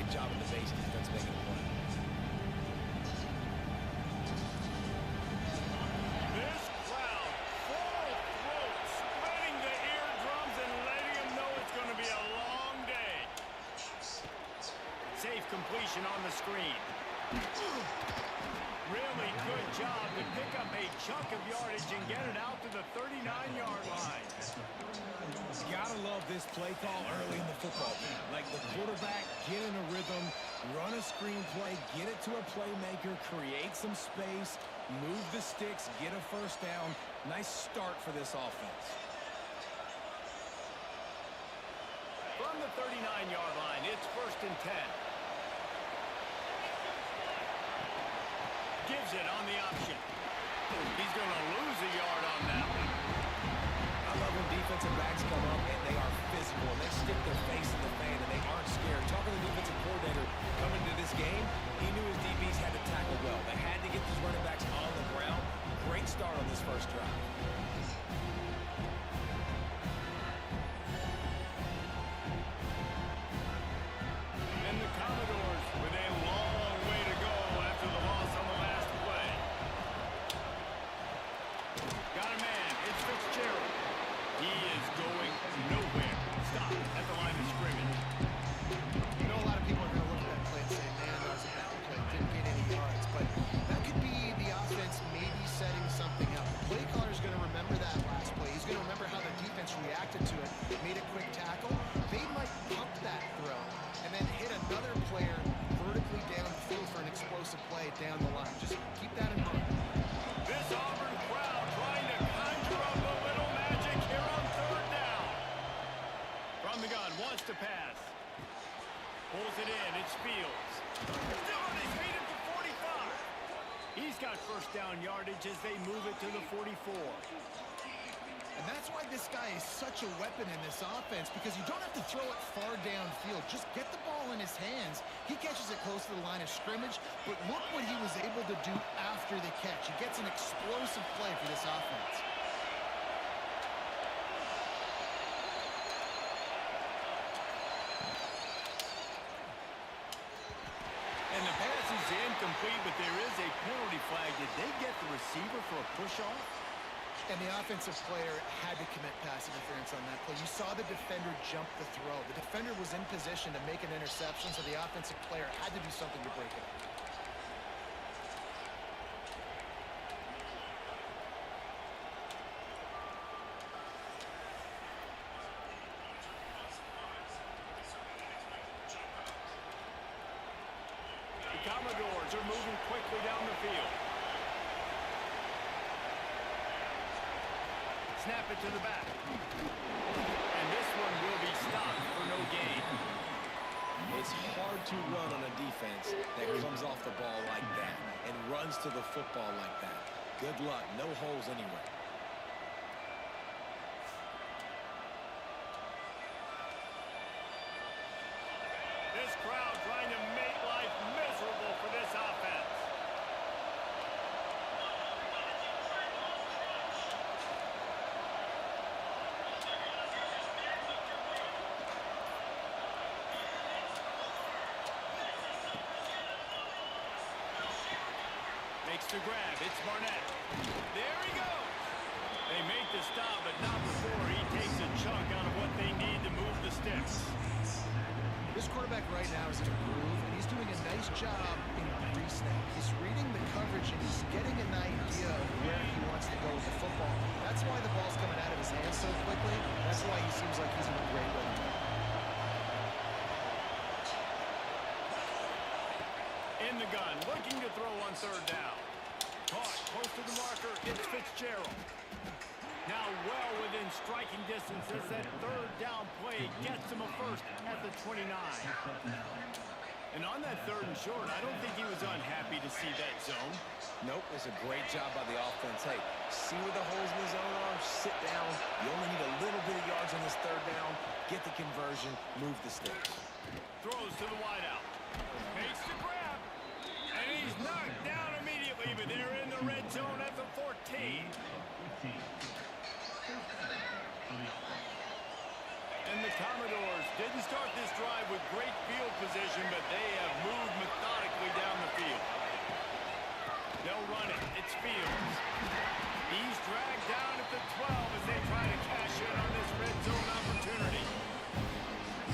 great job in the base defense making a play. This crowd, full throat, spreading the eardrums and letting them know it's going to be a long day. Safe completion on the screen. Really good job to pick up a chunk of yardage and get it out to the 39-yard line. Gotta love this play call early in the football game. Like the quarterback, get in a rhythm, run a screen play, get it to a playmaker, create some space, move the sticks, get a first down. Nice start for this offense. From the 39-yard line, it's 1st and 10. Gives it on the option. He's going to lose a yard on that one. I love when defensive backs come up and they are physical and they stick their face in the fan and they aren't scared. Talking to the defensive coordinator coming into this game, he knew his DBs had to tackle well. They had to get these running backs on the ground. Great start on this first drive. And the Commodores with a long way to go after the loss on the last play. Got a man. It's Fitzgerald. He is going nowhere. Stop at the line of scrimmage. You know, a lot of people are going to look at that play and say, man, that was a bad play. Didn't get any yards. But that could be the offense maybe setting something up. The play caller is going to remember that last play. He's going to remember how the defense reacted to it, made a quick tackle. They might pump that throw and then hit another player vertically downfield for an explosive play down the line. Just keep that in mind. This Auburn crowd trying to conjure up a little magic here on 3rd down. From the gun, wants to pass. Pulls it in, it's Fields. Still on his feet at the 45. He's got 1st down yardage as they move it to the 44. And that's why this guy is such a weapon in this offense, because you don't have to throw it far downfield. Just get the ball in his hands. He catches it close to the line of scrimmage, but look what he was able to do after the catch. He gets an explosive play for this offense. And the pass is incomplete, but there is a penalty flag. Did they get the receiver for a push-off? And the offensive player had to commit pass interference on that play. You saw the defender jump the throw. The defender was in position to make an interception, so the offensive player had to do something to break it. The Commodores are moving quickly down the field. Snap it to the back. And this one will be stopped for no gain. It's hard to run on a defense that comes off the ball like that and runs to the football like that. Good luck. No holes anywhere. This crowd trying to make life miserable for this offense. Makes the grab. It's Barnett. There he goes. They make the stop, but not before he takes a chunk out of what they need to move the sticks. This quarterback right now is in a groove, and he's doing a nice job in pre-snap. He's reading the coverage, and he's getting an idea of where he wants to go with the football. That's why the ball's coming out of his hands so quickly. That's why he seems like he's in a great way. In the gun, looking to throw on 3rd down. Caught close to the marker, it's Fitzgerald. Now well within striking distance as that 3rd down play gets him a first at the 29. And on that 3rd and short, I don't think he was unhappy to see that zone. Nope, it's a great job by the offense. Hey, see where the holes in the zone are, sit down. You only need a little bit of yards on this 3rd down. Get the conversion, move the sticks. Throws to the wideout. Makes the grab. And he's knocked down immediately, but they're in the red zone at the 14. And the Commodores didn't start this drive with great field position, but they have moved methodically down the field. They'll run it. It's Fields. He's dragged down at the 12 as they try to cash in on this red zone opportunity.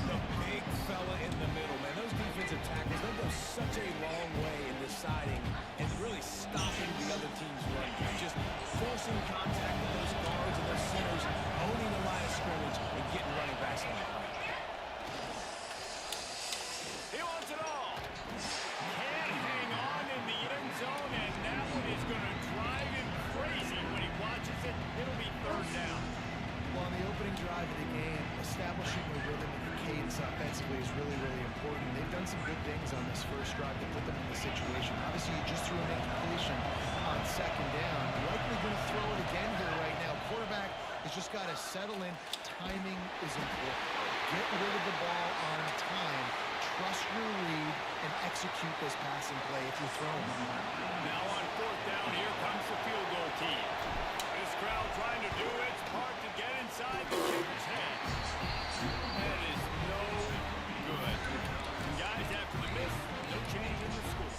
The big fella in the middle, man. Those defensive tackles, they go such a long way in deciding and really stopping the other team's run game. Just forcing contact with those guards and those centers, owning the line of scrimmage, and getting running backs on the play. He wants it all. Can't hang on in the end zone, and that one is going to drive him crazy when he watches it. It'll be third down. Well, on the opening drive of the game, establishing the rhythm and the cadence offensively is really, really important. They've done some good things on this first drive to put them in this situation. Obviously, you just threw an incompletion on second down. Likely going to throw it again here right now. Quarterback has just got to settle in. Timing is important. Get rid of the ball on time. Trust your read and execute this passing play if you're throwing. Now on fourth down, here comes the field goal team. This crowd trying to do its part to get inside the kicker's hands. That is no good. And guys, after the miss, no change in the score.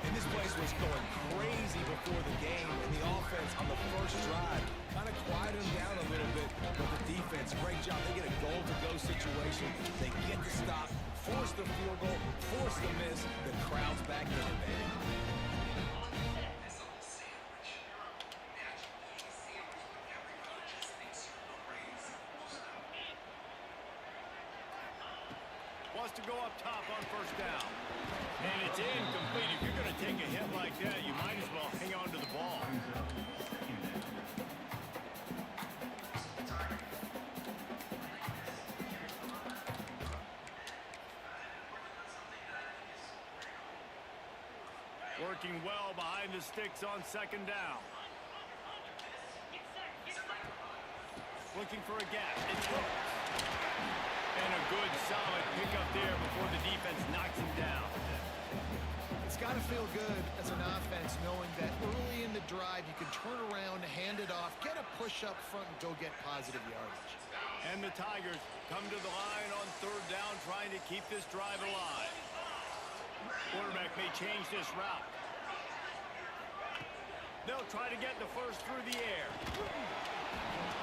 And this place was going crazy before the game, and the offense on the first drive kind of quieted them down a little bit, but the defense, great job. They get a goal-to-go situation. They get the stop, force the field goal, force the miss. The crowd's back in it, man. Wants to go up top on first down. And it's incomplete. If you're going to take a hit like that, you might as well hang on to the ball. Working well behind the sticks on second down. Looking for a gap. It's hooked. And a good, solid pickup there before the defense knocks him down. It's got to feel good as an offense knowing that early in the drive you can turn around, hand it off, get a push up front, and go get positive yardage. And the Tigers come to the line on third down trying to keep this drive alive. Quarterback may change this route. They'll try to get the first through the air.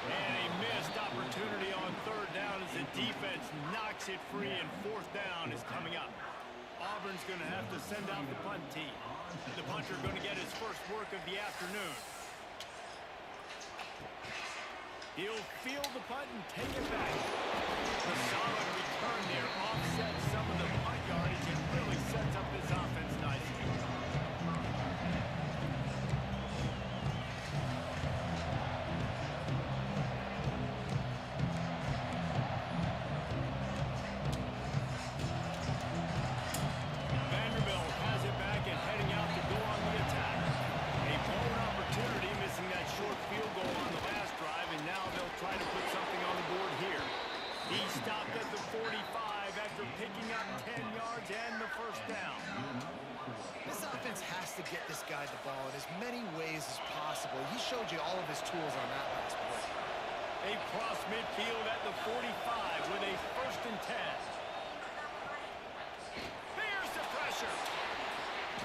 And a missed opportunity on third down as the defense knocks it free, and fourth down is coming up. Auburn's going to have to send out the punt team. The punter going to get his first work of the afternoon. He'll field the punt and take it back. The solid return there offsets some of the punt yardage and really sets up this offense nicely. Try to put something on the board here. He stopped at the 45 after picking up 10 yards and the first down. This offense has to get this guy the ball in as many ways as possible. He showed you all of his tools on that last play. They cross midfield at the 45 with a first and 10. There's the pressure.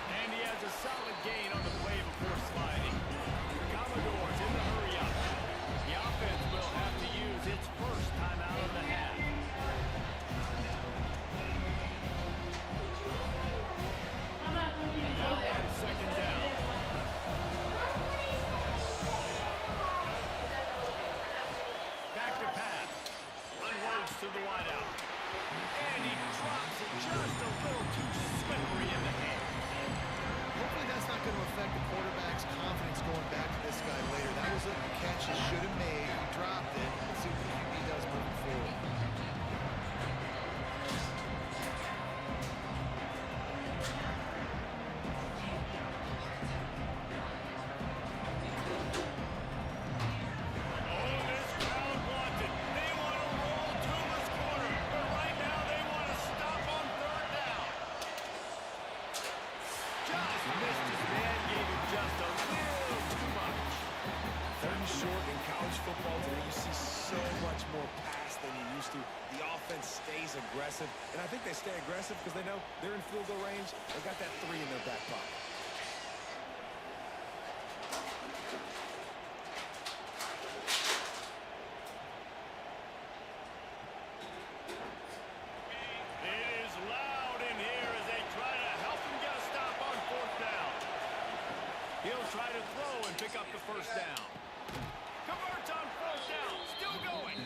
And he has a solid gain on the play before sliding. The Commodores in the hurry up. The offense will have to use its first timeout of the half. Now on second down. Back to pass. Unloads to the wideout. stays aggressive. And I think they stay aggressive because they know they're in field goal range. They've got that 3 in their back pocket. He'll try to throw and pick up the first down. Converts on fourth down. Still going.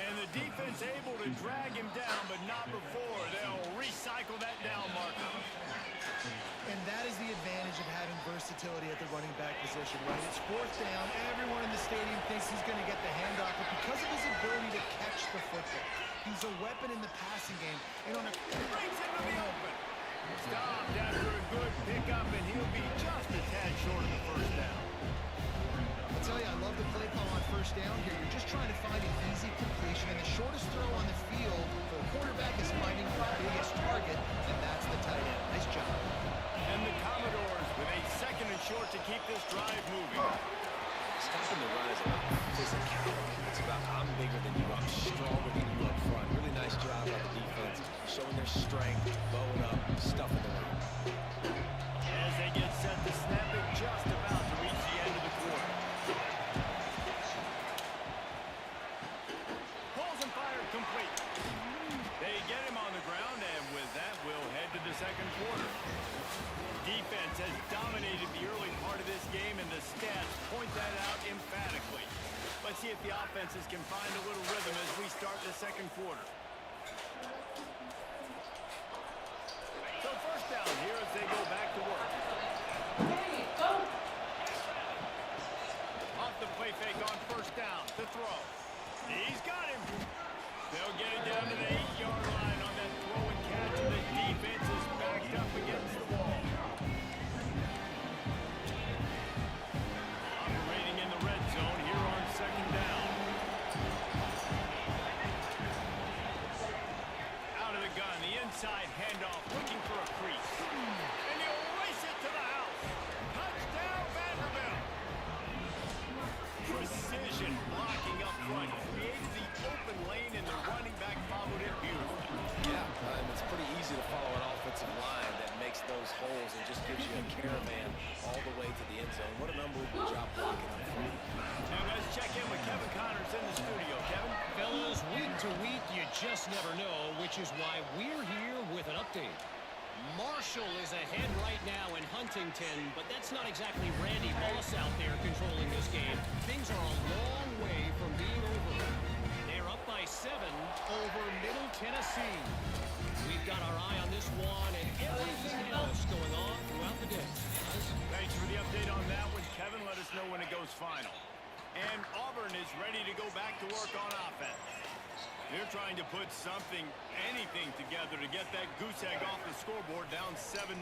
And the defense able to drag him down, but not before. They'll recycle that down marker. And that is the advantage of having versatility at the running back position, right? It's fourth down. Everyone in the stadium thinks he's going to get the handoff, but because of his ability to catch the football, he's a weapon in the passing game. And on a brings him to the open. Stopped after a good pickup, and he'll be just a tad short of the first down. I'll tell you, I love the play call on first down here. You're just trying to find an easy completion, and the shortest throw on the field for a quarterback is finding the biggest target, and that's the tight end. Nice job. And the Commodores with a second and short to keep this drive moving. Stopping the run is about physicality. It's about I'm bigger than you, I'm stronger than you up front. Really nice job by the defense, showing their strength, bowing up, stuffing the run. As they get set to snap it, just about to reach the end of the quarter. Pulls and fired complete. They get him on the ground, and with that, we'll head to the second quarter. Defense has dominated the early part of this game, and the stats point that out emphatically. Let's see if the offenses can find a little rhythm as we start the second quarter. So first down here as they go back to work. Off the play fake on first down to throw. He's got him. They'll get it down to the 8-yard line on that throw and catch, and the defense is backed up against the wall. Operating in the red zone here on second down. Out of the gun, the inside handoff, looking for a crease. And he'll race it to the house. Touchdown, Vanderbilt. Precision blocking up front. Created the open lane, and the running back followed it beautifully. Yeah, it's pretty easy to follow an offensive line that makes those holes and just gives you a caravan all the way to the end zone. What an unbelievable job blocking up front. Now let's check in with Kevin Connors in the studio. Kevin? Fellas, week to week, you just never know, which is why we're here with an update. Marshall is ahead right now in Huntington, but that's not exactly Randy Moss out there controlling this game. Things are a long way from being over. They're up by 7 over Middle Tennessee. We've got our eye on this one and everything else going on throughout the day. Thanks for the update on that one, Kevin. Let us know when it goes final. And Auburn is ready to go back to work on offense. They're trying to put something, anything together to get that goose egg off the scoreboard down 7-0.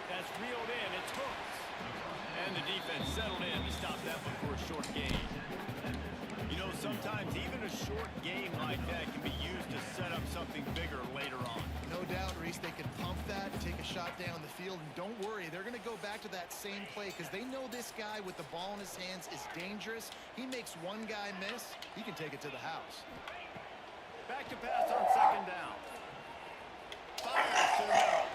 That's reeled in. It's hooked. And the defense settled in to stop that one for a short gain. You know, sometimes even a short game like that can be used to set up something bigger later on. No doubt, Reese, they can pump that, take a shot down the field, and don't worry, they're going to go back to that same play because they know this guy with the ball in his hands is dangerous. He makes one guy miss, he can take it to the house. Back to pass on second down. Fires to the middle.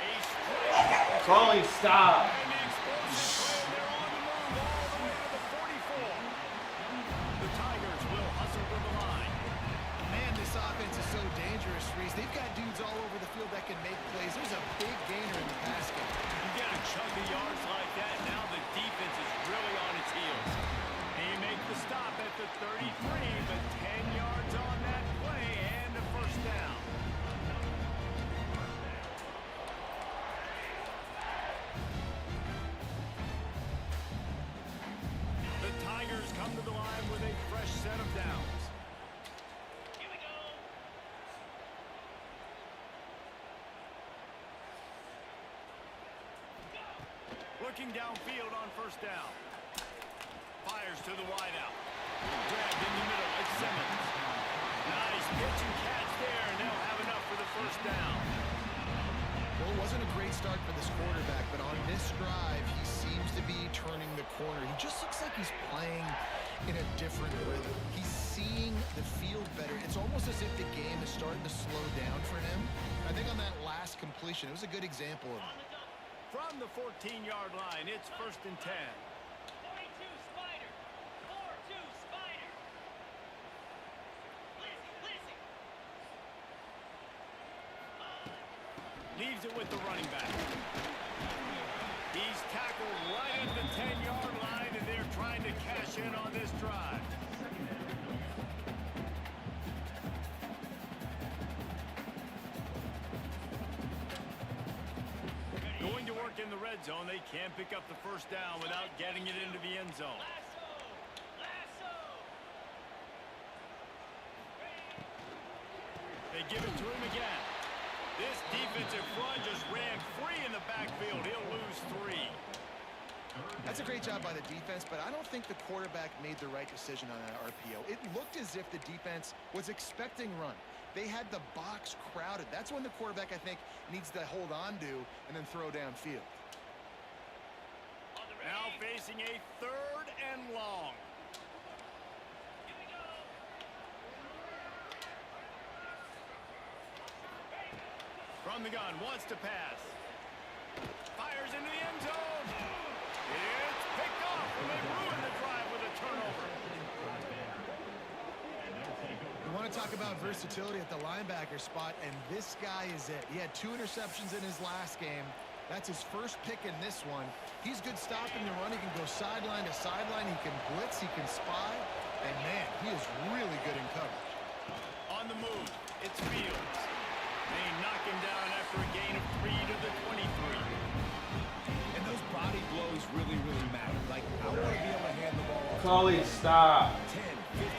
A straight. Calling stop. And the explosive play, they're on the move all the way to the 44. The Tigers will hustle to the line. Man, this offense is so dangerous, Reese. They've got dudes all over the field that can make plays. There's a big gainer in the pass game. You get a chunk of yards like that, now the defense is really on its heels. He makes the stop at the 33, but 10 yards on that play and a first down. The Tigers come to the line with a fresh set of downs. Here we go. Looking downfield on first down. Fires to the wideout. Dragged in the middle. It's Simmons. Nice pitch and catch there, and they'll have enough for the first down. Both it wasn't a great start for this quarterback, but on this drive, he seems to be turning the corner. He just looks like he's playing in a different rhythm. He's seeing the field better. It's almost as if the game is starting to slow down for him. I think on that last completion, it was a good example of it. From the 14-yard line, it's 1st and 10. Leaves it with the running back. He's tackled right at the 10-yard line, and they're trying to cash in on this drive. Going to work in the red zone. They can't pick up the first down without getting it into the end zone. They give it to him again. This defensive front just ran free in the backfield. He'll lose 3. That's a great job by the defense, but I don't think the quarterback made the right decision on that RPO. It looked as if the defense was expecting run. They had the box crowded. That's when the quarterback, I think, needs to hold on to and then throw downfield. Now facing a 3rd and long. From the gun, wants to pass. Fires into the end zone. It's picked off, and they ruin the drive with a turnover. You want to talk about versatility at the linebacker spot, and this guy is it. He had 2 interceptions in his last game. That's his first pick in this one. He's good stopping the run. He can go sideline to sideline. He can blitz. He can spy. And, man, he is really good in coverage. On the move, it's Fields. They knock him down after a gain of 3 to the 23. And those body blows really, really matter. Like, I want to be able to hand the ball off. Chloe, stop. 10,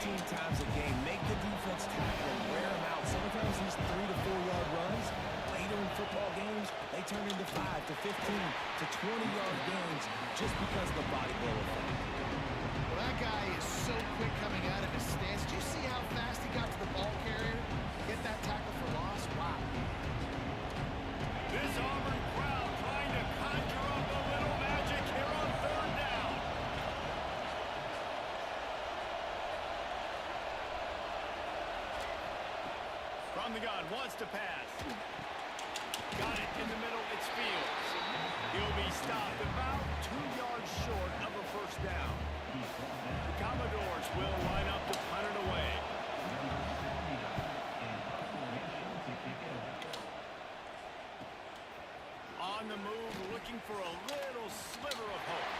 15 times a game. Make the defense tackle and wear them out. Sometimes these 3 to 4 yard runs, later in football games, they turn into 5 to 15 to 20-yard gains just because of the body blow effect. Well, that guy is so quick coming out of his stance. Did you see how fast he got to the ball carrier? Get that tackle for loss? Wow. This Auburn crowd trying to conjure up a little magic here on 3rd down. From the gun, wants to pass. Got it in the middle, it's Fields. He'll be stopped about 2 yards short of a first down. The Commodores will line up to punt it away. On the move, looking for a little sliver of hope.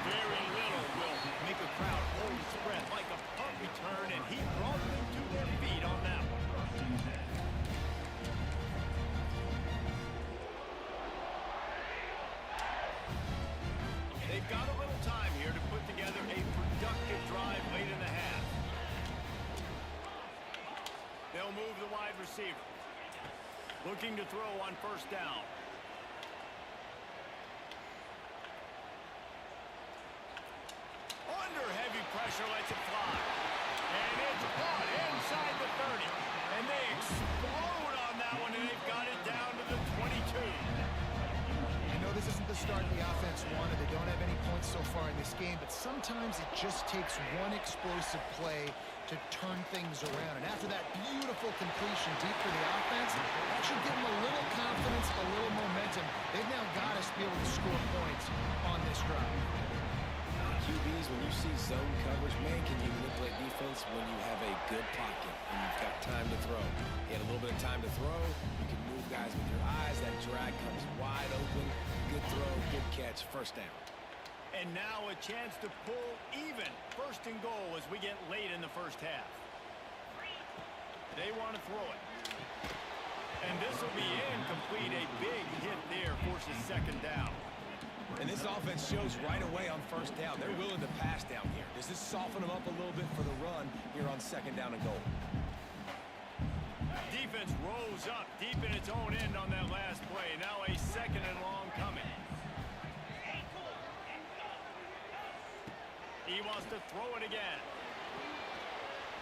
Very little will make a crowd hold its breath like a punt return, and he brought them to their feet on that one. They've got a little time here to put together a productive drive late in the half. They'll move the wide receiver. Looking to throw on first down. Under heavy pressure, lets it fly. And it's caught inside the 30. And they explode on that one, and they've got it down to the 22. I know this isn't the start the offense wanted. They don't have any points so far in this game, but sometimes it just takes one explosive play to turn things around. And after that beautiful completion deep for the offense, that should give them a little confidence, a little momentum. They've now got to be able to score points on this drive. QBs, when you see zone coverage, man, can you manipulate defense when you have a good pocket and you've got time to throw. You had a little bit of time to throw. You can move guys with your eyes. That drag comes wide open. Good throw, good catch, first down. And now a chance to pull even 1st and goal as we get late in the first half. They want to throw it. And this will be incomplete. A big hit there forces 2nd down. And this offense shows right away on first down. They're willing to pass down here. Does this soften them up a little bit for the run here on 2nd down and goal? Defense rose up deep in its own end on that last play. Now a 2nd and long coming. He wants to throw it again.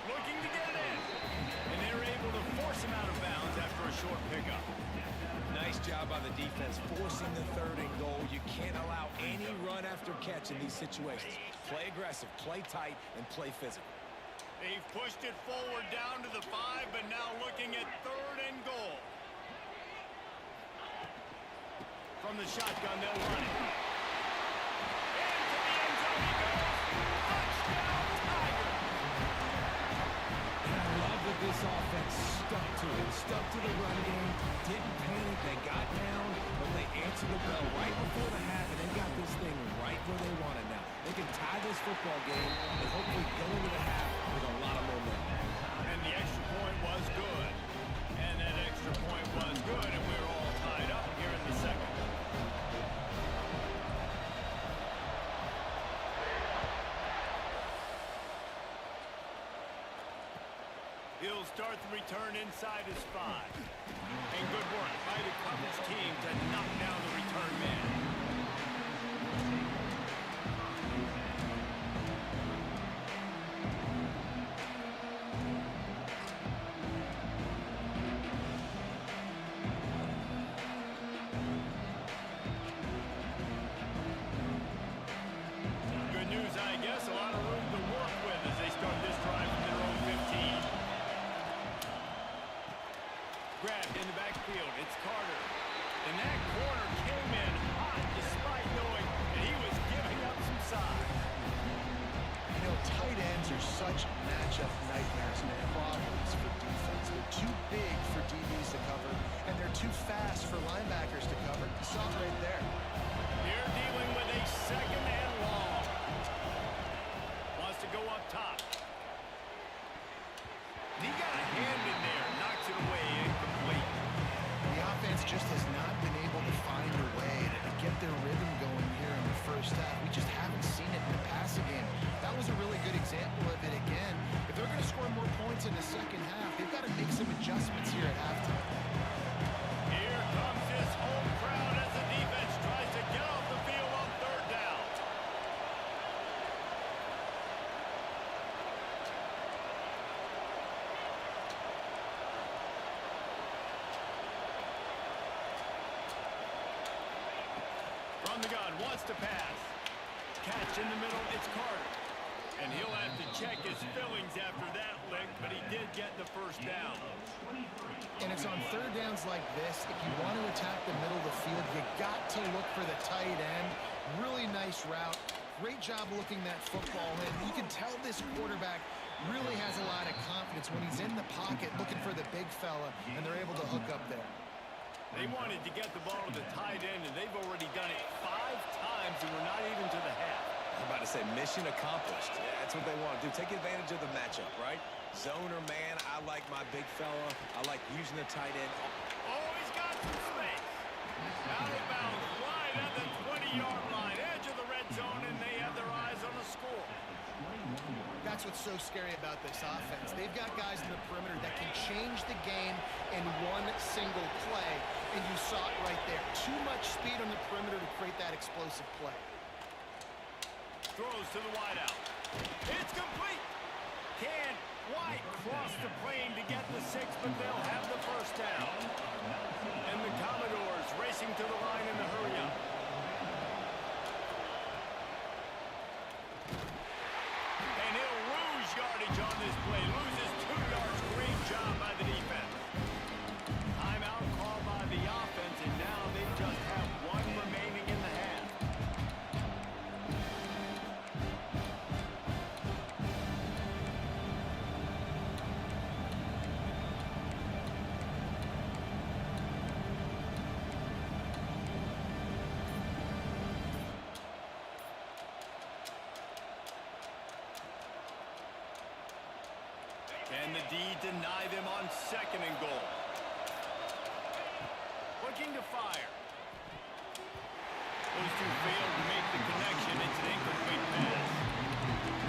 looking to get it in. And they're able to force him out of bounds after a short pickup. Nice job by the defense, forcing the 3rd and goal. You can't allow any run after catch in these situations. Play aggressive, play tight, and play physical. They've pushed it forward down to the 5, but now looking at 3rd and goal. From the shotgun, they'll run it. Into the end zone he goes. Touchdown, Tiger. And I love that this offense stuck to it, stuck to the run game, didn't panic, they got down, but they answered the bell right before the half, and they got this thing right where they want it now. They can tie this football game and hopefully go into the half with a lot of momentum. And the extra point was good. And that extra point was good, and we're all tied up here in the second. He'll start the return inside his 5. And good work by the coverage team to knock down the return man. Good news, I guess. A lot of room to work with as they start this drive from their own 15. Grabbed in the backfield. It's Carter. And that corner came in hot despite knowing that he was giving up some size. You know, tight ends are such matchup nightmares and problems for defense. They're too big for DBs to cover, and they're too fast for linebackers to cover. You saw it right there. You're dealing with a 2nd and long. Wants to go up top. He got a hand in there. Knocks it away. Incomplete. The offense just has not been able to find a way to get their rhythm going here in the first half. We just haven't seen it in the passing game. That was a really good example of it again. If they're going to score more points in the second half, they've got to make some adjustments here at halftime. Here comes this home crowd as the defense tries to get off the field on 3rd down. From the gun, wants to pass. Catch in the middle, it's Carter. And he'll have to check his fillings after that lick, but he did get the 1st down. And it's on 3rd downs like this. If you want to attack the middle of the field, you got to look for the tight end. Really nice route. Great job looking that football in. You can tell this quarterback really has a lot of confidence when he's in the pocket looking for the big fella, and they're able to hook up there. They wanted to get the ball to the tight end, and they've already done it 5 times, and we're not even to the half. I'm about to say mission accomplished. Yeah, that's what they want to do. Take advantage of the matchup, right? Zone or man, I like my big fella. I like using the tight end. Oh, he's got some space. Out of bounds, right at the 20-yard line, edge of the red zone, and they have their eyes on the score. That's what's so scary about this offense. They've got guys in the perimeter that can change the game in one single play, and you saw it right there. Too much speed on the perimeter to create that explosive play. Throws to the wideout. It's complete. Can White cross the plane to get the 6, but they'll have the 1st down. And the Commodores racing to the line in the hurry-up. And he'll lose yardage on this play. Loses 2 yards. Great job by the defense. Timeout called by the offense, and now they just have 1 remaining in the half. And the D deny them on 2nd and goal. Looking to fire. Those two failed to make the connection. It's an incomplete pass.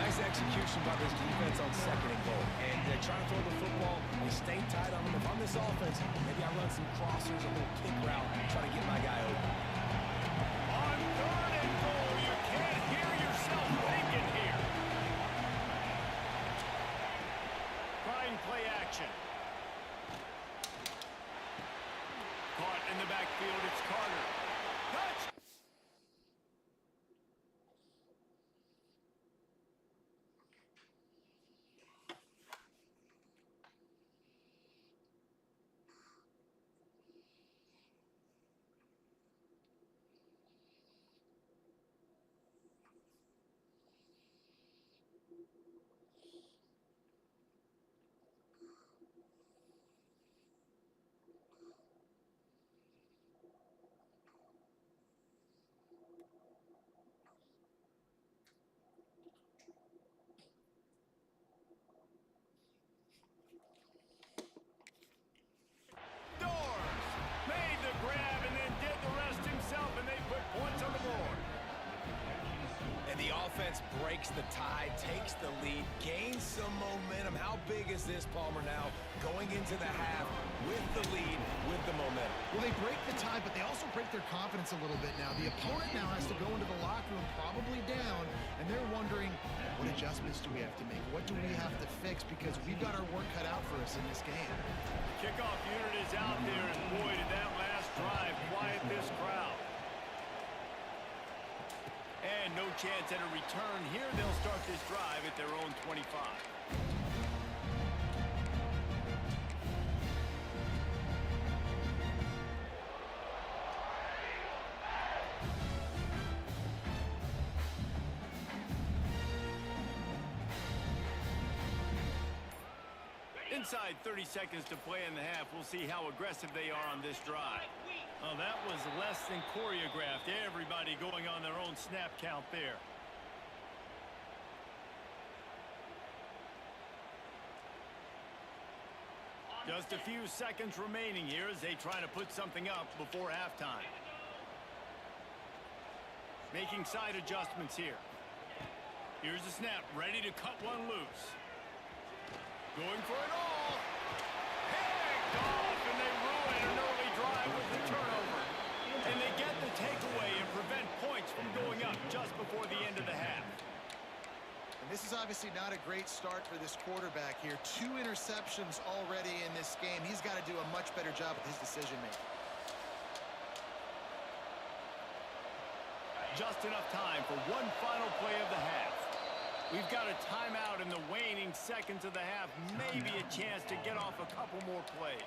Nice execution by this defense on 2nd and goal. And they're trying to throw the football. They stay tight on them. If I'm this offense, maybe I run some crossers, a little kick route, try to get my guy open. On 3rd and goal, you can't hear yourself thinking here. play action. Caught in the backfield, it's Carter. Touch! Made the grab and then did the rest himself, and they put points on the board. And the offense breaks the tie, takes the lead, gains some momentum. How big is this, Palmer, now going into the half with the lead, with the momentum? Well, they break the tie, but they also break their confidence a little bit now. The opponent now has to go into the locker room probably down, and they're wondering, what adjustments do we have to make? What do we have to fix? Because we've got our work cut out for us in this game. Kickoff unit is out there, and boy, did that last drive quiet this crowd. And no chance at a return here. They'll start this drive at their own 25. Inside 30 seconds to play in the half. We'll see how aggressive they are on this drive. Oh, that was less than choreographed. Everybody going on their own snap count there. Just a few seconds remaining here as they try to put something up before halftime. Making side adjustments here. Here's the snap, ready to cut one loose. Going for it all. Picked off, and they ruin an early drive with the turnover. And they get the takeaway and prevent points from going up just before the end of the half. And this is obviously not a great start for this quarterback here. 2 interceptions already in this game. He's got to do a much better job with his decision-making. Just enough time for one final play of the half. We've got a timeout in the waning seconds of the half. Maybe a chance to get off a couple more plays.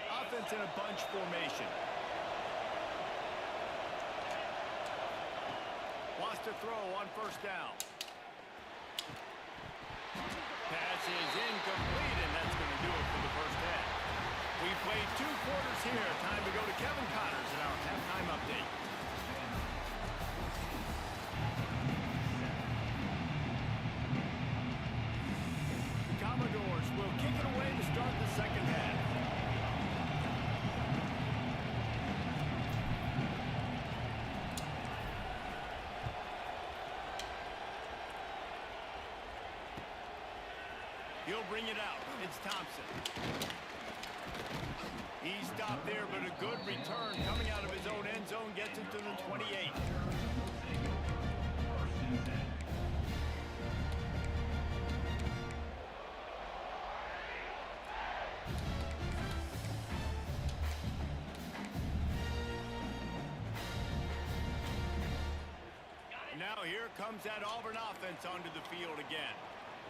Offense in a bunch formation. Wants to throw on first down. Pass is incomplete, and that's going to do it for the first half. We've played 2 quarters here. Time to go to Kevin Connors in our halftime update. Commodores will kick it away to start the second half. He'll bring it out. It's Thompson. He stopped there, but a good return coming out of his own end zone gets it to the 28. Now here comes that Auburn offense onto the field again.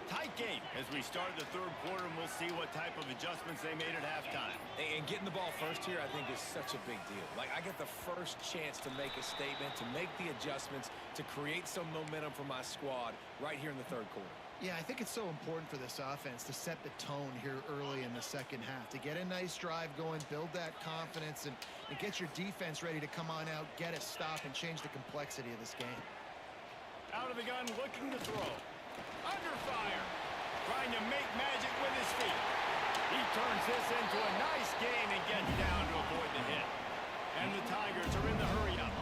Tight game as we start the third quarter, and we'll see what type of adjustments they made at halftime. And getting the ball first here, I think, is such a big deal. Like, I get the first chance to make a statement, to make the adjustments, to create some momentum for my squad right here in the third quarter. Yeah, I think it's so important for this offense to set the tone here early in the second half, to get a nice drive going, build that confidence, and get your defense ready to come on out, get a stop, and change the complexity of this game. Out of the gun, looking to throw. Under fire. Trying to make magic with his feet. He turns this into a nice gain and gets down to avoid the hit. And the Tigers are in the hurry-up.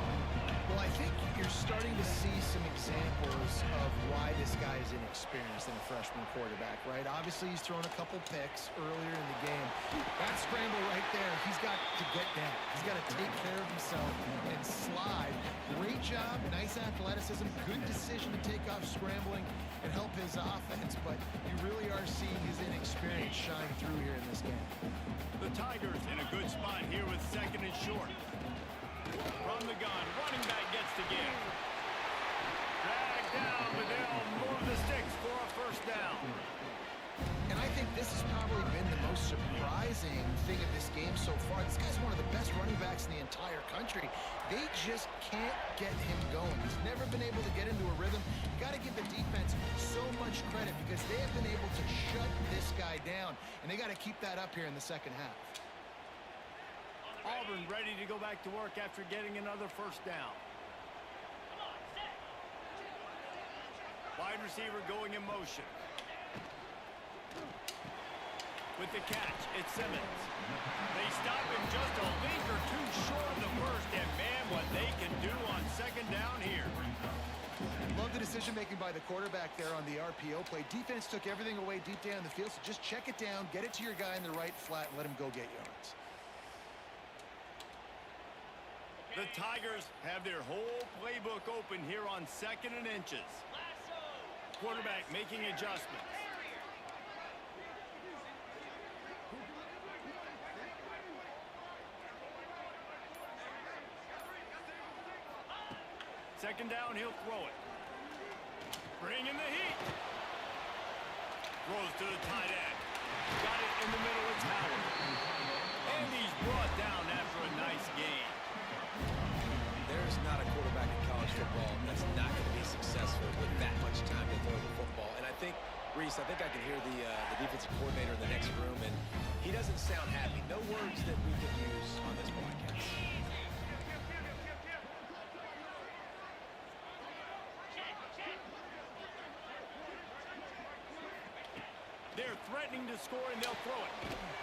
Well, I think you're starting to see some examples of why this guy is inexperienced in a freshman quarterback, right? Obviously, he's thrown a couple picks earlier in the game. That scramble right there, he's got to get down. He's got to take care of himself and slide. Great job, nice athleticism, good decision to take off scrambling and help his offense, but you really are seeing his inexperience shine through here in this game. The Tigers in a good spot here with second and short. From the gun, running back gets the give. Dragged down, but they'll move the sticks for a first down. And I think this has probably been the most surprising thing of this game so far. This guy's one of the best running backs in the entire country. They just can't get him going. He's never been able to get into a rhythm. You got to give the defense so much credit because they have been able to shut this guy down, and they got to keep that up here in the second half. Auburn ready to go back to work after getting another first down. Wide receiver going in motion. With the catch, it's Simmons. They stop him just a link or two short of the first, and man, what they can do on second down here. Love the decision-making by the quarterback there on the RPO play. Defense took everything away deep down the field, so just check it down, get it to your guy in the right flat, and let him go get yards. The Tigers have their whole playbook open here on second and inches. Quarterback making adjustments. Second down, he'll throw it. Bring in the heat. Throws to the tight end. Got it in the middle, it's Howard. And he's brought down after a nice gain. There's not a quarterback in college football that's not going to be successful with that much time to throw the football. And I think, Reese, I can hear the defensive coordinator in the next room, and he doesn't sound happy. No words that we can use on this broadcast. They're threatening to score, and they'll throw it.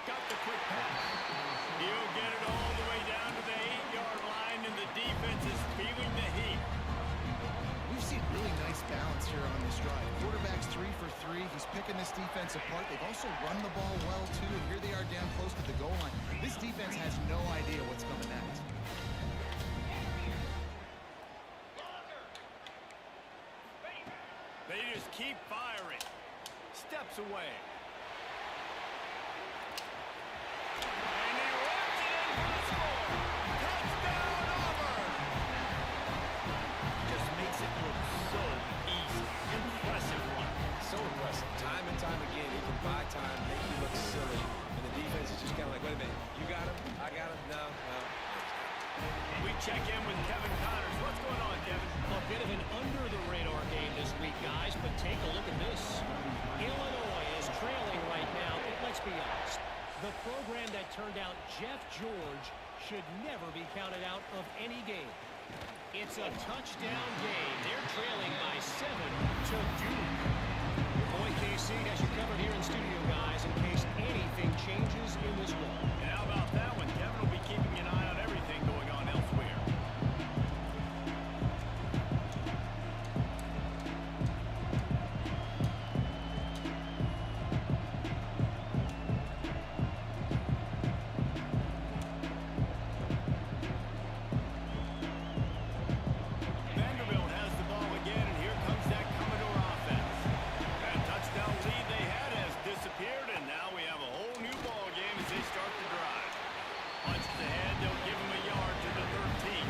Got the quick pass. He'll get it all the way down to the 8-yard line, and the defense is feeling the heat. We've seen really nice balance here on this drive. Quarterback's 3 for 3. He's picking this defense apart. They've also run the ball well, too, and here they are down close to the goal line. This defense has no idea what's coming next. They just keep firing. Steps away. And he runs it in for the score. Touchdown, Auburn! Just makes it look so easy. Impressive one. So impressive. Time and time again, he can buy time, make you look silly, and the defense is just kind of like, wait a minute, you got him? I got him? No. We check in with Kevin Connors. What's going on, Kevin? A bit of an under-the-radar game this week, guys, but take a look at this. Illinois is trailing right now, but let's be honest. The program that turned out Jeff George should never be counted out of any game. It's a touchdown game. They're trailing by 7 to Duke. Your boy KC has you covered here in studio, guys, in case anything changes in this one. And how about that one? Kevin will be keeping an eye on everything going on elsewhere. Vanderbilt has the ball again, and here comes that Commodore offense. That touchdown lead they had has disappeared, and now we have a whole new ball game as they start to drive. Punches ahead, they'll give him a yard to the 13.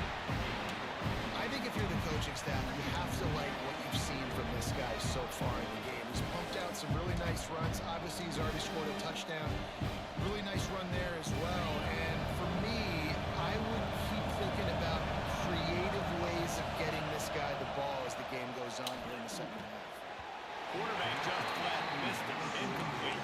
I think if you're the coaching staff, you have to like what you've seen from this guy so far in the game. He's pumped out some really nice runs. Obviously, he's already scored a touchdown. Really nice run there as well. And for me, I would keep thinking about creative ways of getting this guy the ball as the game goes on here in the second half. Quarterback just flat missed it. Incomplete.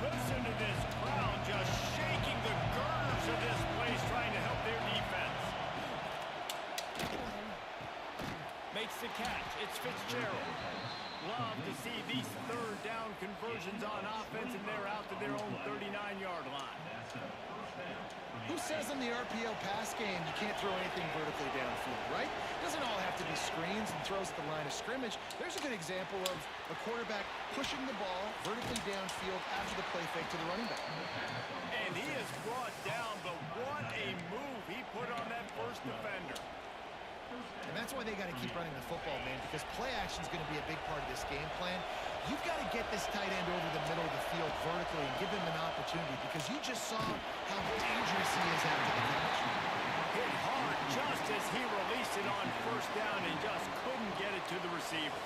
Listen to this crowd just shaking the girders of this place trying to help their defense. Makes the catch. It's Fitzgerald. Love to see these third down conversions on offense, and they're out to their own 39-yard line. Who says in the RPO pass game you can't throw anything vertically downfield, right? It doesn't all have to be screens and throws at the line of scrimmage. There's a good example of a quarterback pushing the ball vertically downfield after the play fake to the running back. And he is brought down, but what a move he put on that first defender. And that's why they got to keep running the football, man, because play action is going to be a big part of this game plan. You've got to get this tight end over the middle of the field vertically and give him an opportunity, because you just saw how dangerous he is after the catch. Hit hard just as he released it on first down and just couldn't get it to the receiver.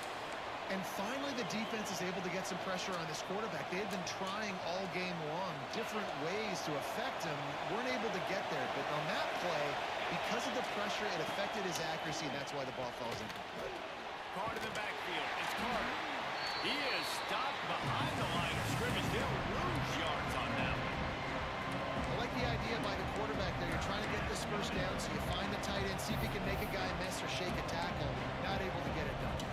And finally, the defense is able to get some pressure on this quarterback. They had been trying all game long different ways to affect him. Weren't able to get there. But on that play, because of the pressure, it affected his accuracy, and that's why the ball falls in. Carter in the backfield. It's Carter. He is stopped behind the line of scrimmage. They'll lose yards on that one. I like the idea by the quarterback there. You're trying to get this first down, so you find the tight end, see if he can make a guy miss or shake a tackle. Not able to get it done.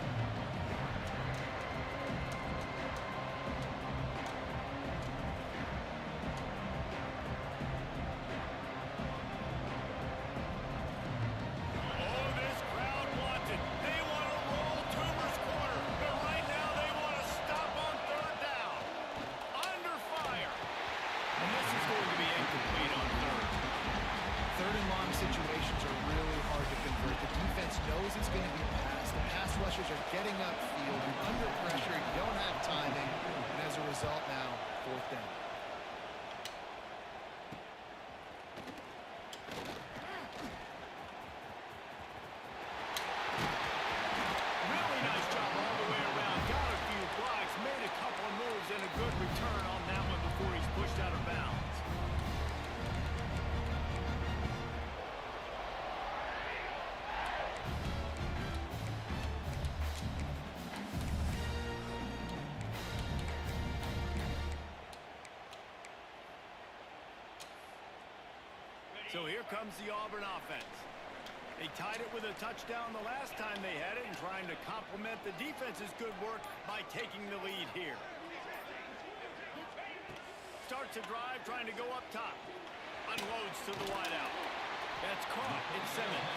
Situations are really hard to convert. The defense knows it's going to be passed. The pass rushers are getting upfield. You're under pressure. You don't have timing. And as a result now, fourth down. Really nice job all the way around. Got a few blocks, made a couple of moves, and a good return on that one before he's pushed out of bounds. So here comes the Auburn offense. They tied it with a touchdown the last time they had it and trying to complement the defense's good work by taking the lead here. Starts a drive trying to go up top. Unloads to the wideout. That's caught. It's Simmons.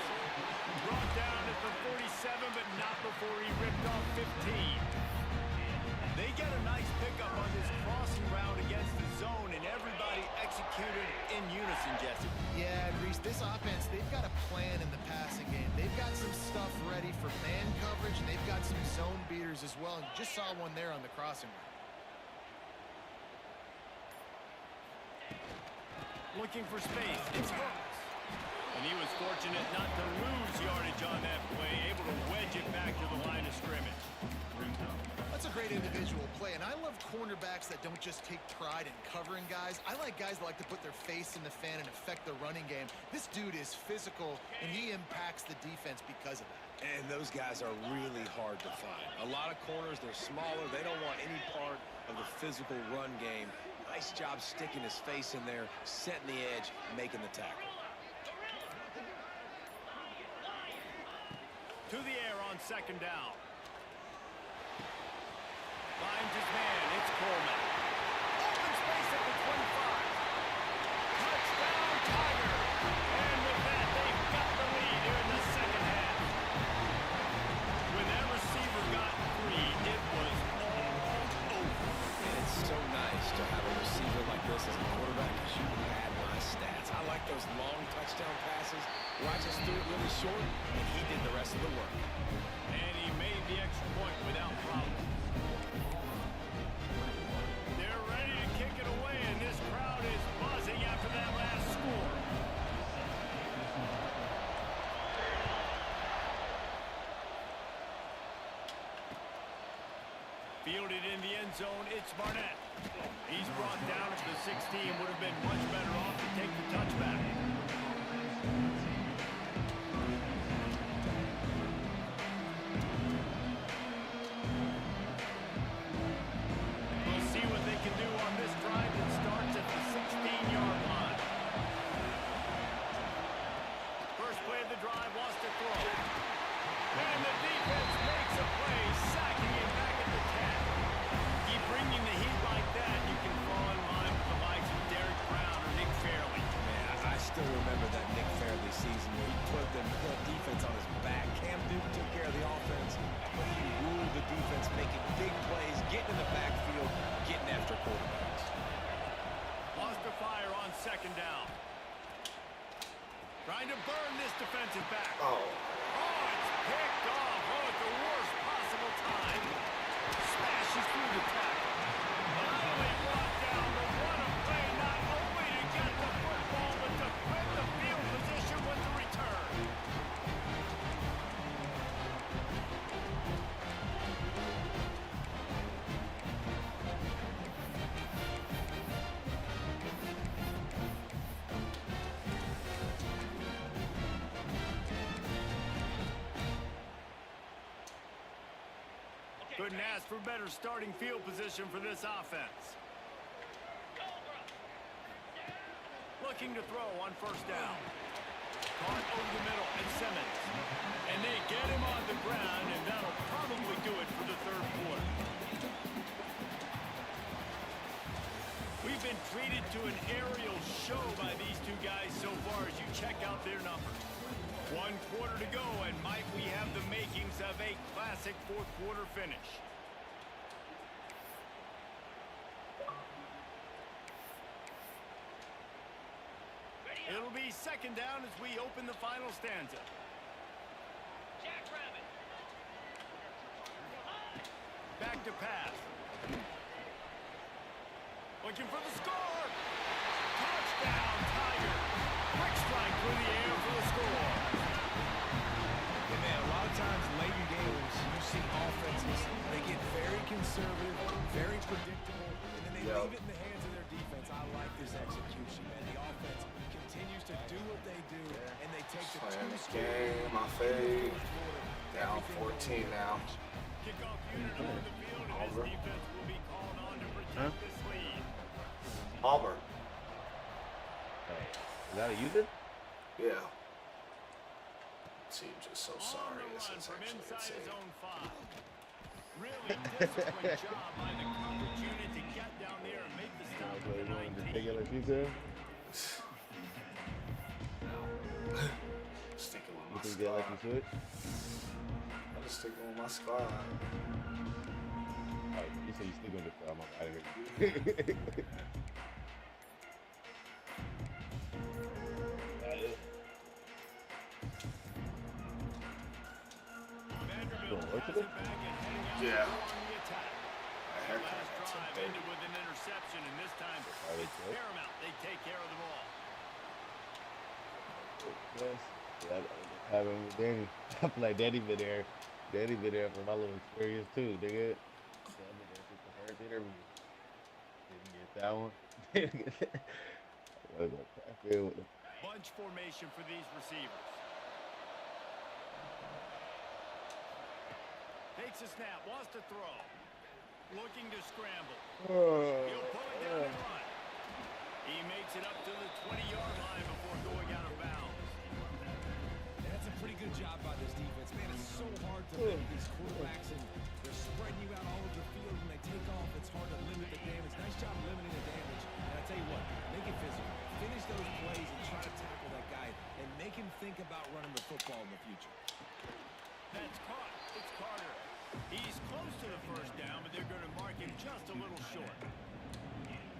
Brought down at the 47, but not before he ripped off 15. They get a nice pickup on this crossing route against the zone, and everybody executed in unison, Jesse. Yeah, Reese, this offense, they've got a plan in the passing game. They've got some stuff ready for man coverage, and they've got some zone beaters as well. And you just saw one there on the crossing route. Looking for space. It's Hurts. And he was fortunate not to lose yardage on that play, able to wedge it back to the line of scrimmage. That's a great individual play, and I love cornerbacks that don't just take pride in covering guys. I like guys that like to put their face in the fan and affect the running game. This dude is physical, and he impacts the defense because of that. And those guys are really hard to find. A lot of corners, they're smaller. They don't want any part of the physical run game. Nice job sticking his face in there, setting the edge, making the tackle. To the air on second down. Finds his man. It's Coleman. Open space at the 25. Touchdown, Tiger. And with that, they've got the lead here in the second half. When that receiver got free, it was all over. And it's so nice to have a receiver like this as a quarterback, because you had my stats. I like those long touchdown passes where I just threw it really short, and he did the rest of the work. And he made the extra point without problem. They're ready to kick it away, and this crowd is buzzing after that last score. Fielded in the end zone, it's Barnett. He's brought down at the 16. Would have been much better off to take the touchback. We'll see what they can do on this drive that starts at the 16-yard line. First play of the drive, lost a throw. And the defense makes a play, sacking him back at the 10. Keep bringing the heat like that, you can fall in line with the likes of Derek on second down. Trying to burn this defensive back. Oh. Oh, it's picked off. Oh, at the worst possible time. Smashes through the tackle. Not only brought down, but what a play. Not only to get the football, but to win the field position with the return. Couldn't ask for better starting field position for this offense. Looking to throw on first down. Caught over the middle, and Simmons. And they get him on the ground, and that'll probably do it for the third quarter. We've been treated to an aerial show by these two guys so far as you check out their numbers. 1 quarter to go, and might we have the makings of a classic fourth quarter finish. It'll be second down as we open the final stanza. Back to pass. Looking for the score. Touchdown, Tiger. Quick strike through the air for the score. And man, a lot of times late in games, you see offenses, they get very conservative, very predictable, and then they leave it in the hands of their defense. I like this execution, man. The offense continues to do what they do, and they take the Playing this two game, my fave. Down 14 now. Kickoff unit on the field, and this defense will be called on to protect this lead. Auburn. Is that a user? Yeah. Team just so sorry. On the This run is from actually inside his insane. own 5. Really disciplined job by the coverage unit to get down there and make the stop So at you the want to 19. take it like you said? Sticking with You my think they like you squad. should? I'm just sticking with my squad. Oh, you say you stick on the I'm out of here. Vanderbilt Going has to it back and heading out Yeah. on the attack. My haircut Last got some drive baby. ended with an interception, and this time it's paramount. They take care of the ball. Yes. Yeah, I have him with Danny. I feel like Danny been there. Danny been there for my little experience too, nigga. So I've been there since the first interview. Didn't get that one. I feel with the Bunch formation for these receivers. Takes a snap, wants to throw. Looking to scramble. He'll pull it down and run. He makes it up to the 20-yard line before going out of bounds. And that's a pretty good job by this defense. Man, it's so hard to limit these quarterbacks, and they're spreading you out all over the field. When they take off, it's hard to limit the damage. Nice job limiting the damage. And I tell you what, make it physical. Finish those plays and try to tackle that guy and make him think about running the football in the future. That's caught. It's Carter. He's close to the first down, but they're going to mark him just a little short.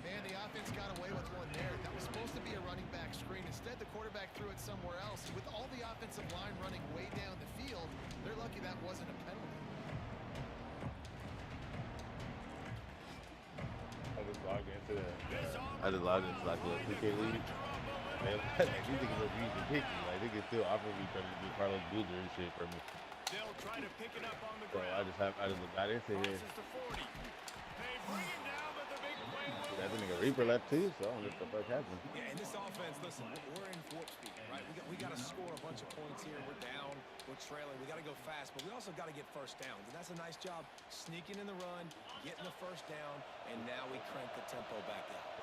Man, the offense got away with one there. That was supposed to be a running back screen. Instead, the quarterback threw it somewhere else. With all the offensive line running way down the field, they're lucky that wasn't a penalty. I just logged into like a 2K league. Man, these niggas look easy picky. Like they can still offer me trying to do Carlos Boozer and shit for me. They'll try to pick it up on the So ground. I just got into here. Crosses to 40. They bring him down, but the big play will That nigga Reaper left too, so I don't know what the fuck happened. Yeah, and this offense, listen, we're in warp speed, right? We got to score a bunch of points here. We're down. We're trailing. We got to go fast, but we also got to get first downs. And that's a nice job sneaking in the run, getting the first down, and now we crank the tempo back up.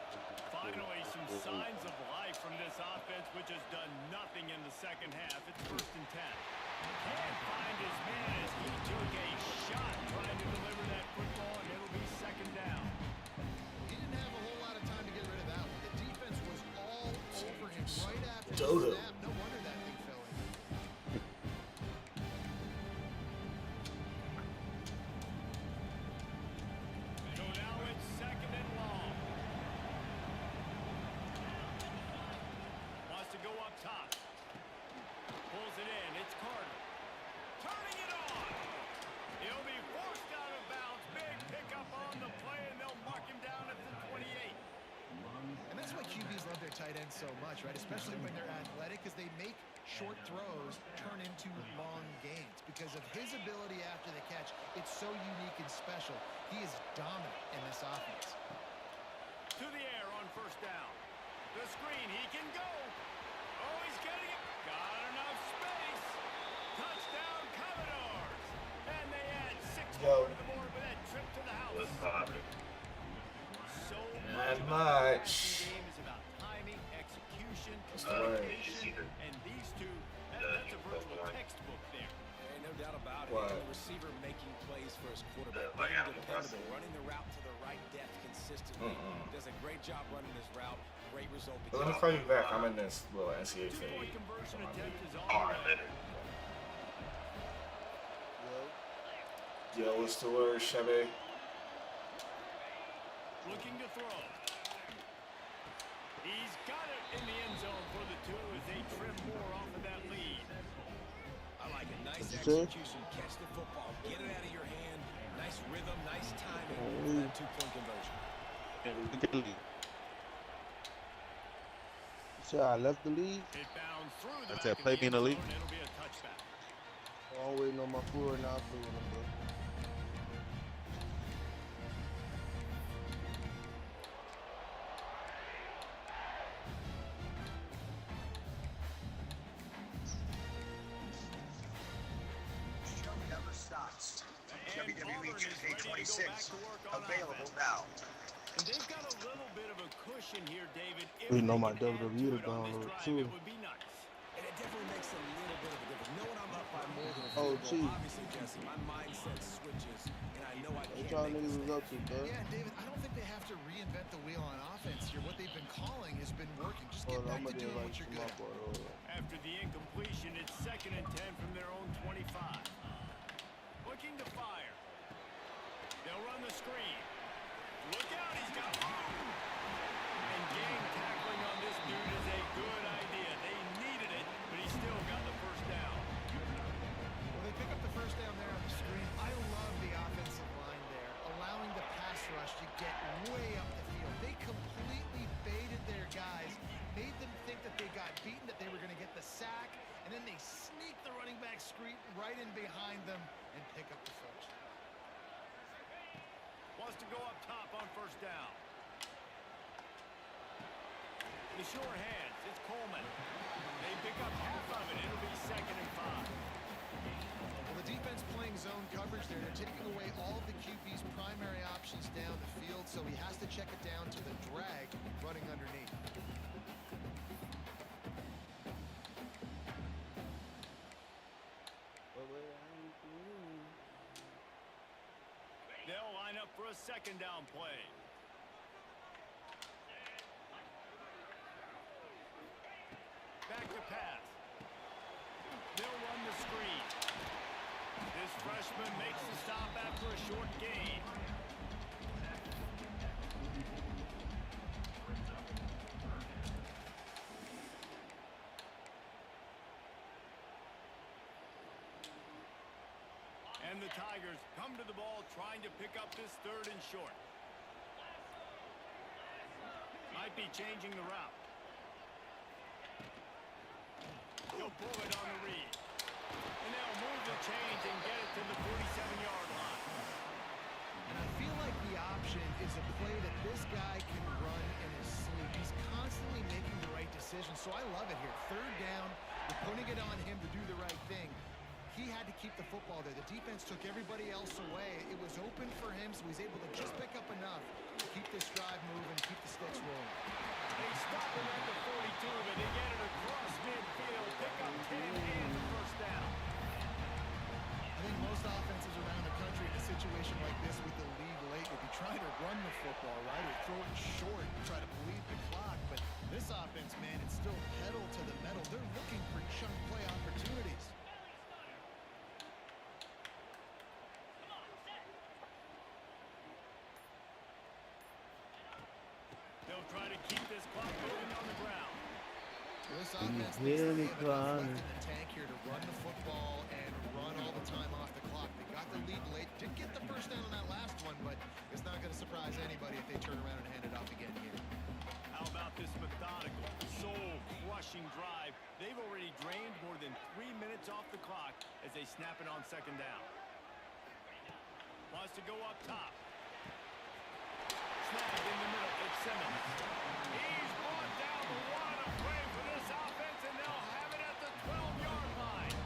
Finally, some signs of life from this offense, which has done nothing in the second half. It's 1st and 10. Can't find his man as he took a shot trying to deliver that football, and it'll be second down. He didn't have a whole lot of time to get rid of that one. The defense was all over him right after the Dodo. snap. No wonder that thing fell in. So now it's second and long. top. Pulls it in. It's Carter. Turning it on. He'll be forced out of bounds. Big pickup on the play, and they'll mark him down at the 28. And that's why QBs love their tight ends so much, right? Especially when they're athletic, because they make short throws turn into long gains. Because of his ability after the catch, it's so unique and special. He is dominant in this offense. To the air on first down. The screen, he can go. Oh, he's getting it. Got enough space. Touchdown, Commodores. And they add 6 more to the board with that trip to the house. So much. game is about timing, execution, Right. and these two, that's a virtual textbook there. No doubt about it. What? The receiver making plays for his quarterback. Being dependable, running the route to the right depth consistently. Does a great job running his route. Great result. But let me call you back. I'm in this little NCAA thing. Two-point conversion attempt is on the way. Yo, what's the word, Chevy? Looking to throw. He's got it in the end zone for the 2 as they trim more off of that lead. I like it. Nice Sure. execution. Catch the football. Get it out of your hand. Nice rhythm. Nice timing for that 2-point conversion. So I left the league. It bounds through the I back said, of play the me in the end league. zone, and it'll be a touchback. I'm waiting on my food right now. So WWE 2K26 available now. And they've got a little bit of a cushion here, David. If we know they my can add to WWE it on this download drive, too. it would be nice. And it definitely makes a little bit of a difference. Knowing I'm up by more than a Oh, field goal, gee. obviously, Jesse, my mindset switches, and I know I What can't y'all make niggas was mistakes. up to, bro? Yeah, David, I don't think they have to reinvent the wheel on offense here. What they've been calling has been working. Just get Hold on, back I'm to gonna doing invite what you're you good my at. boy. Hold on. After the incompletion, it's 2nd and 10 from their own 25. Looking to fire. They'll run the screen. Look out, he's got room. And gang tackling on this dude is a good idea. They needed it, but he still got the first down. Well, they pick up the first down there on the screen. I love the offensive line there, allowing the pass rush to get way up the field. They completely baited their guys, made them think that they got beaten, that they were going to get the sack, and then they sneak the running back screen right in behind them and pick up the first. Wants to go up top on first down. The sure hands, it's Coleman. They pick up half of it. It'll be 2nd and 5. Well, the defense playing zone coverage there. They're taking away all of the QB's primary options down the field, so he has to check it down to the drag running underneath. They'll line up for a 2nd down play. Back to pass. They'll run the screen. This freshman makes the stop after a short gain. And the Tigers come to the ball trying to pick up this 3rd and short. Might be changing the route. He'll pull it on the read. And they'll move the change and get it to the 47-yard line. And I feel like the option is a play that this guy can run in his sleep. He's constantly making the right decision, so I love it here. 3rd down, you're putting it on him to do the right thing. He had to keep the football there. The defense took everybody else away. It was open for him, so he's able to just pick up enough to keep this drive moving, keep the sticks rolling. They stop him at the 42, but they get it across midfield. Pick up 10 and the first down. I think most offenses around the country in a situation like this with the lead late would be trying to run the football, right, or throw it short and try to bleed the clock. But this offense, man, it's still pedal to the metal. They're looking for chunk play opportunities. They'll try to keep this clock moving on the ground. Well, this Do you offense thinks hear that they me have enough left calling? in the tank here to run the football and run all the time off the clock. They got the lead late. Did get the first down on that last one, but it's not going to surprise anybody if they turn around and hand it off again here. How about this methodical, soul-crushing drive? They've already drained more than 3 minutes off the clock as they snap it on second down. Wants to go up top. Snap in the middle. It's Simmons. He's brought down the one. A play for this offense, and they'll have it at the 12-yard line.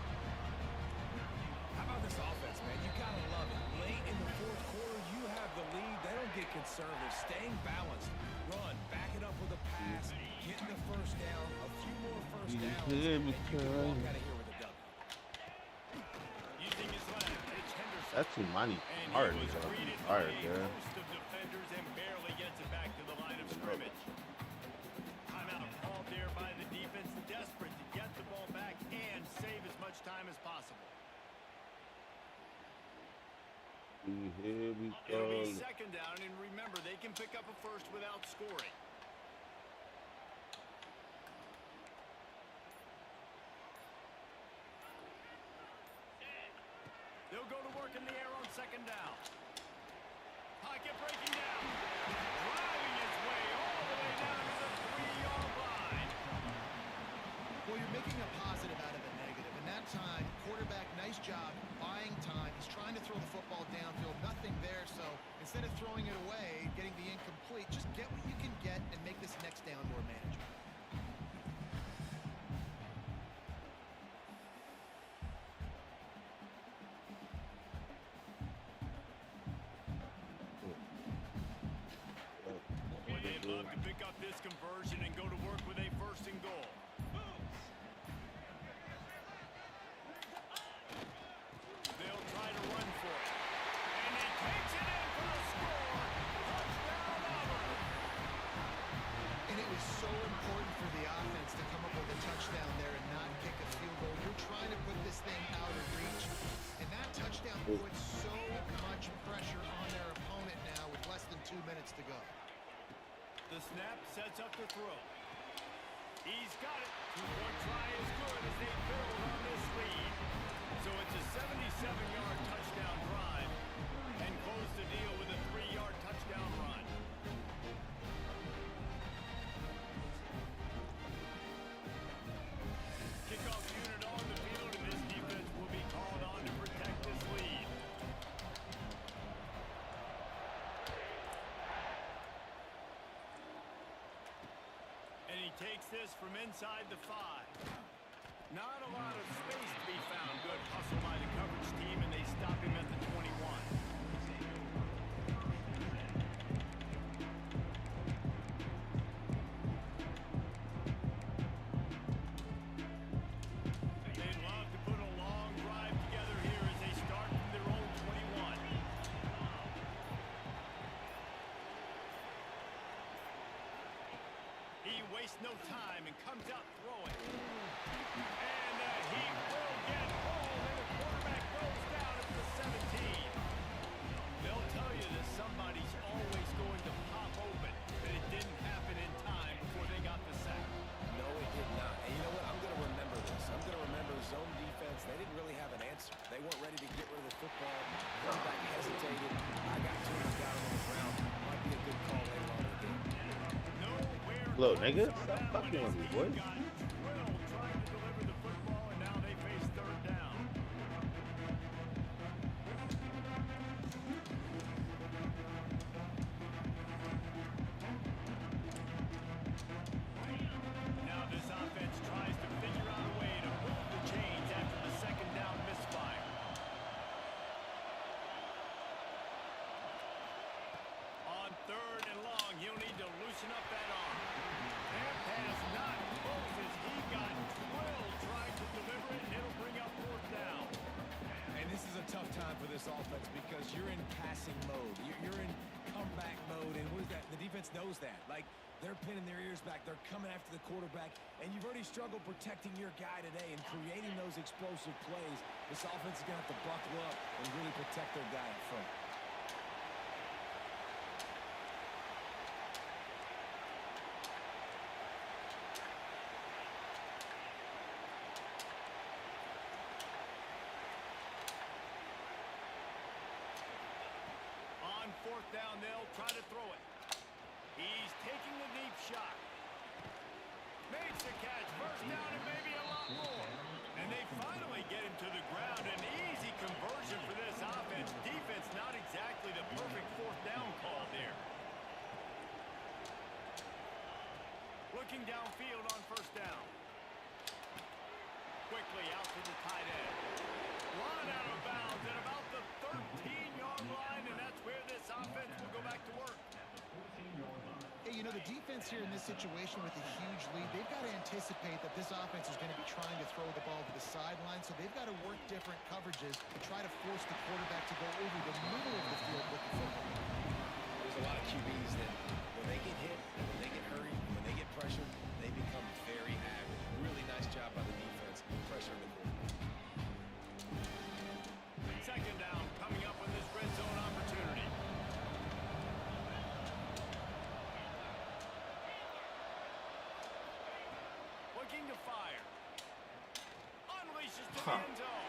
How about this offense, man? You got to love it. Late in the fourth quarter, you have the lead. They don't get conservative. Staying balanced. Run. Back it up with a pass. Getting the first down. A few more first downs. And you can walk out of here with a W. Using his left, it's Henderson. That's Imani And hard. he was Bro. greeted Hard, by a girl. host of defenders and barely gets it back to the line of scrimmage. Timeout called there by the defense, desperate to get the ball back and save as much time as possible. Do you hear me It'll be calling? second down, and remember, they can pick up a first without scoring. They'll go to work in the air on second down. Pocket breaking down. Driving his way all the way down to the 3-yard line. Well, you're making a positive out of a negative. And that time, quarterback, nice job, buying time. He's trying to throw the football downfield. Nothing there, so instead of throwing it away, getting the incomplete, just get what you can get and make this next down more manageable. They'd love to pick up this conversion and go to work with a first and goal. They'll try to run for it. And he takes it in for the score. Touchdown, Auburn. And it was so important for the offense to come up with a touchdown there and not kick a field goal. You're trying to put this thing out of reach. And that touchdown puts so much pressure on their opponent now with less than 2 minutes to go. The snap sets up the throw. He's got it. Two-point try is good as they build on this lead. So it's a 77-yard touchdown drive and close the deal with a 3-yard touchdown run. Kickoff unit on the field, and this defense will be called on to protect this lead. And he takes this from inside the 5. Not a lot of space to be found. Good hustle by the coverage team, and they stop him at the 21. They'd love to put a long drive together here as they start from their own 21. He wastes no time and comes out throwing. And he will get home, and the quarterback goes down at the 17. They'll tell you that somebody's always going to pop open, but it didn't happen in time before they got the sack. No, it did not. And you know what? I'm going to remember this. I'm going to remember zone defense. They didn't really have an answer. They weren't ready to get rid of the football. Quarterback hesitated. I got two and got him on the ground. Might be a good call later on in the game. Nowhere Look, close nigga, on stop that one fucking as with me, he boy. got drilled trying to deliver the football, and now they face third down. Now this offense tries to figure out a way to move the chains after the second down misfire. On third and long, he'll need to loosen up that arm. That pass not close as he got drilled trying to deliver it, and it'll bring up fourth down. And this is a tough time for this offense because you're in passing mode. You're in comeback mode, and what is that? The defense knows that. Like, they're pinning their ears back. They're coming after the quarterback, and you've already struggled protecting your guy today and creating those explosive plays. This offense is going to have to buckle up and really protect their guy in front. He's taking the deep shot. Makes the catch. First down and maybe a lot more. And they finally get him to the ground. An easy conversion for this offense. Defense not exactly the perfect fourth down call there. Looking downfield on first down. Quickly out to the tight end. Run out of bounds at about the 13-yard line, and that's where this offense will go back to work. Hey, you know, the defense here in this situation with a huge lead, they've got to anticipate that this offense is going to be trying to throw the ball to the sideline, so they've got to work different coverages to try to force the quarterback to go over the middle of the field with the football. There's a lot of QBs that when they get hit, when they get hurried, when they get pressured, they become very active. Really nice job by the defense, pressuring the quarterback. Second down coming up with this red zone opportunity. Looking to fire. Unleashes to the end zone.